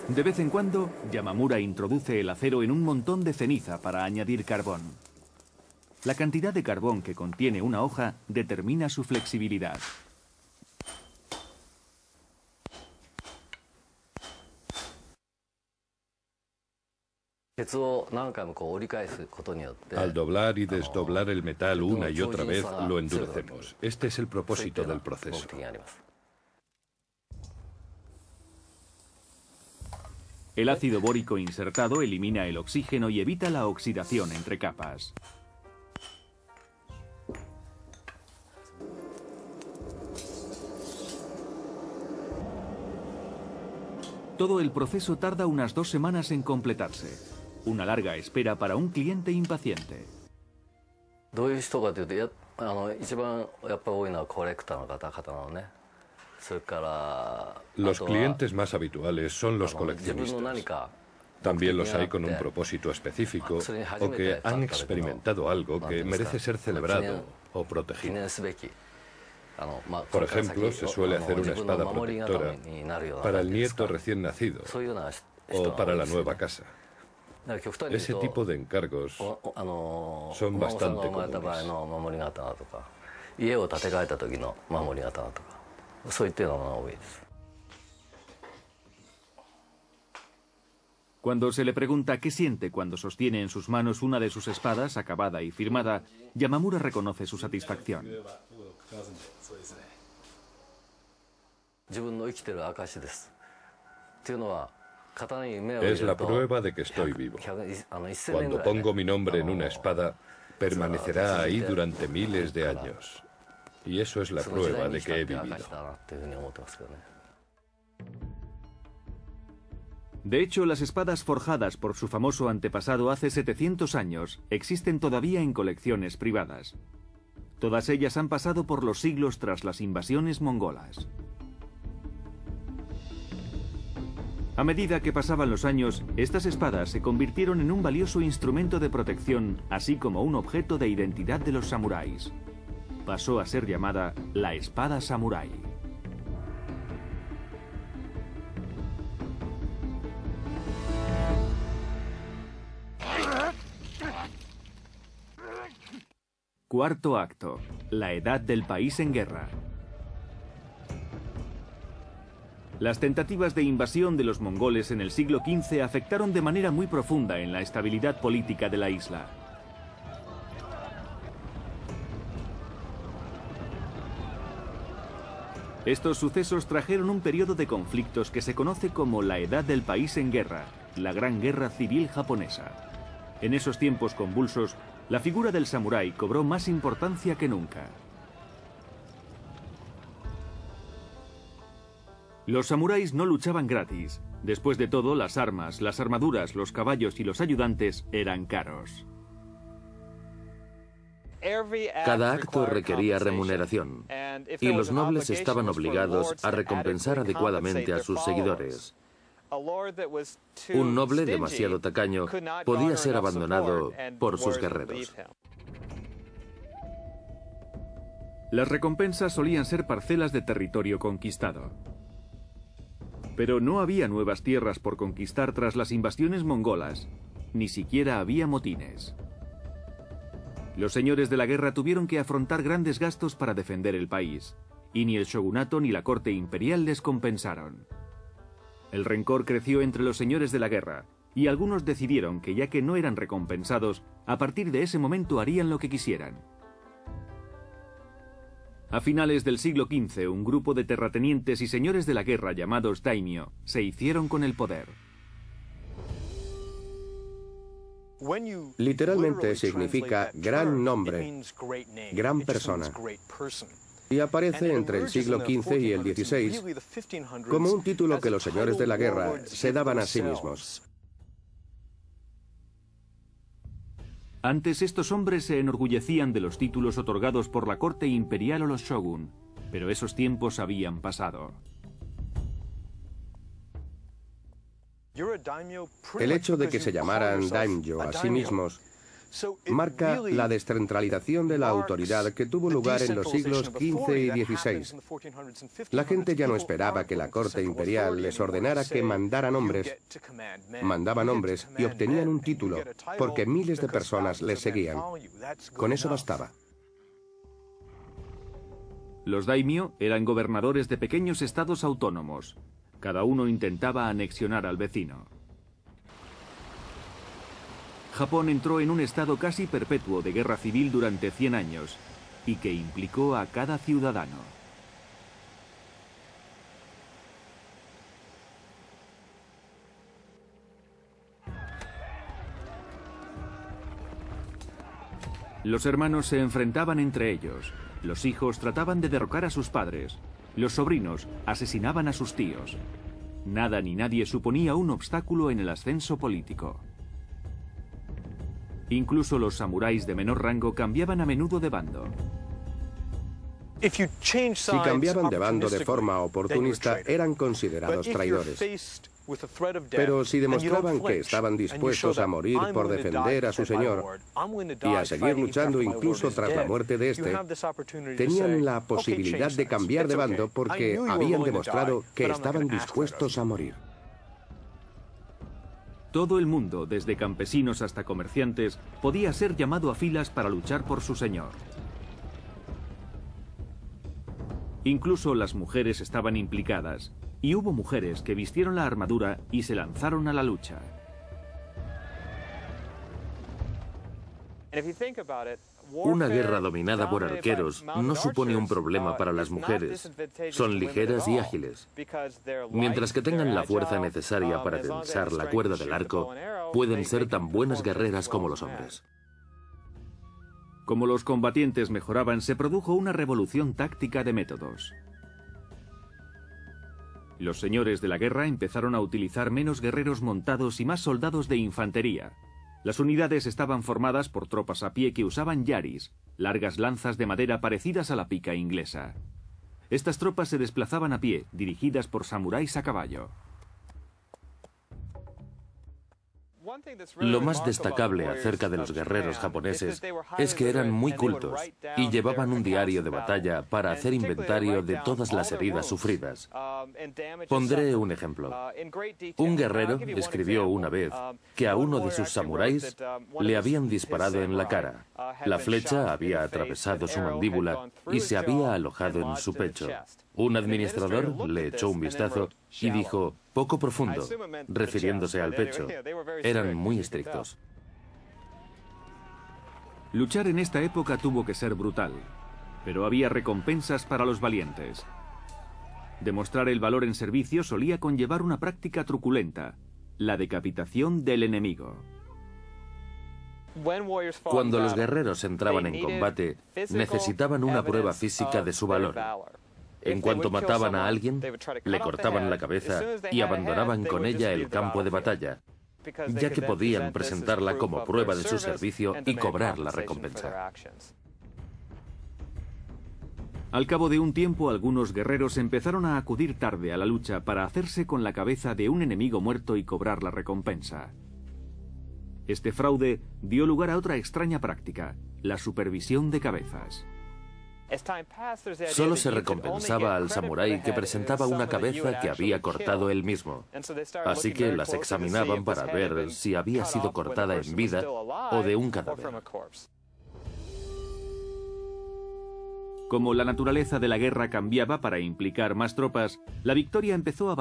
De vez en cuando, Yamamura introduce el acero en un montón de ceniza para añadir carbón. La cantidad de carbón que contiene una hoja determina su flexibilidad. Al doblar y desdoblar el metal una y otra vez, lo endurecemos. Este es el propósito del proceso. El ácido bórico insertado elimina el oxígeno y evita la oxidación entre capas. Todo el proceso tarda unas 2 semanas en completarse. Una larga espera para un cliente impaciente. Los clientes más habituales son los coleccionistas. También los hay con un propósito específico o que han experimentado algo que merece ser celebrado o protegido. Por ejemplo, se suele hacer una espada protectora para el nieto recién nacido o para la nueva casa. Ese tipo de encargos son bastante comunes. Cuando se le pregunta qué siente cuando sostiene en sus manos una de sus espadas acabada y firmada, Yamamura reconoce su satisfacción. Es la prueba de que estoy vivo. Cuando pongo mi nombre en una espada, permanecerá ahí durante miles de años. Y eso es la prueba de que he vivido. De hecho, las espadas forjadas por su famoso antepasado hace 700 años existen todavía en colecciones privadas. Todas ellas han pasado por los siglos tras las invasiones mongolas. A medida que pasaban los años, estas espadas se convirtieron en un valioso instrumento de protección, así como un objeto de identidad de los samuráis. Pasó a ser llamada la espada samurái. Cuarto acto: la edad del país en guerra. Las tentativas de invasión de los mongoles en el siglo XV afectaron de manera muy profunda en la estabilidad política de la isla. Estos sucesos trajeron un periodo de conflictos que se conoce como la Edad del País en Guerra, la Gran Guerra Civil Japonesa. En esos tiempos convulsos, la figura del samurái cobró más importancia que nunca. Los samuráis no luchaban gratis. Después de todo, las armas, las armaduras, los caballos y los ayudantes eran caros. Cada acto requería remuneración, y los nobles estaban obligados a recompensar adecuadamente a sus seguidores. Un noble demasiado tacaño podía ser abandonado por sus guerreros. Las recompensas solían ser parcelas de territorio conquistado. Pero no había nuevas tierras por conquistar tras las invasiones mongolas, ni siquiera había motines. Los señores de la guerra tuvieron que afrontar grandes gastos para defender el país, y ni el shogunato ni la corte imperial les compensaron. El rencor creció entre los señores de la guerra, y algunos decidieron que ya que no eran recompensados, a partir de ese momento harían lo que quisieran. A finales del siglo XV, un grupo de terratenientes y señores de la guerra llamados daimyo se hicieron con el poder. Literalmente significa gran nombre, gran persona, y aparece entre el siglo XV y el XVI como un título que los señores de la guerra se daban a sí mismos. Antes estos hombres se enorgullecían de los títulos otorgados por la corte imperial o los shogun, pero esos tiempos habían pasado. El hecho de que se llamaran daimyo a sí mismos marca la descentralización de la autoridad que tuvo lugar en los siglos XV y XVI. La gente ya no esperaba que la corte imperial les ordenara que mandaran hombres. Mandaban hombres y obtenían un título, porque miles de personas les seguían. Con eso bastaba. Los daimyo eran gobernadores de pequeños estados autónomos. Cada uno intentaba anexionar al vecino. Japón entró en un estado casi perpetuo de guerra civil durante 100 años y que implicó a cada ciudadano. Los hermanos se enfrentaban entre ellos. Los hijos trataban de derrocar a sus padres. Los sobrinos asesinaban a sus tíos. Nada ni nadie suponía un obstáculo en el ascenso político. Incluso los samuráis de menor rango cambiaban a menudo de bando. Si cambiaban de bando de forma oportunista, eran considerados traidores. Pero si demostraban que estaban dispuestos a morir por defender a su señor y a seguir luchando incluso tras la muerte de este, tenían la posibilidad de cambiar de bando porque habían demostrado que estaban dispuestos a morir. Todo el mundo, desde campesinos hasta comerciantes, podía ser llamado a filas para luchar por su señor. Incluso las mujeres estaban implicadas, y hubo mujeres que vistieron la armadura y se lanzaron a la lucha. Una guerra dominada por arqueros no supone un problema para las mujeres. Son ligeras y ágiles. Mientras que tengan la fuerza necesaria para tensar la cuerda del arco, pueden ser tan buenas guerreras como los hombres. Como los combatientes mejoraban, se produjo una revolución táctica de métodos. Los señores de la guerra empezaron a utilizar menos guerreros montados y más soldados de infantería. Las unidades estaban formadas por tropas a pie que usaban yaris, largas lanzas de madera parecidas a la pica inglesa. Estas tropas se desplazaban a pie, dirigidas por samuráis a caballo. Lo más destacable acerca de los guerreros japoneses es que eran muy cultos y llevaban un diario de batalla para hacer inventario de todas las heridas sufridas. Pondré un ejemplo. Un guerrero escribió una vez que a uno de sus samuráis le habían disparado en la cara. La flecha había atravesado su mandíbula y se había alojado en su pecho. Un administrador le echó un vistazo y dijo, poco profundo, refiriéndose al pecho. Eran muy estrictos. Luchar en esta época tuvo que ser brutal, pero había recompensas para los valientes. Demostrar el valor en servicio solía conllevar una práctica truculenta, la decapitación del enemigo. Cuando los guerreros entraban en combate, necesitaban una prueba física de su valor. En cuanto mataban a alguien, le cortaban la cabeza y abandonaban con ella el campo de batalla, ya que podían presentarla como prueba de su servicio y cobrar la recompensa. Al cabo de un tiempo, algunos guerreros empezaron a acudir tarde a la lucha para hacerse con la cabeza de un enemigo muerto y cobrar la recompensa. Este fraude dio lugar a otra extraña práctica, la supervisión de cabezas. Solo se recompensaba al samurái que presentaba una cabeza que había cortado él mismo. Así que las examinaban para ver si había sido cortada en vida o de un cadáver. Como la naturaleza de la guerra cambiaba para implicar más tropas, la victoria empezó a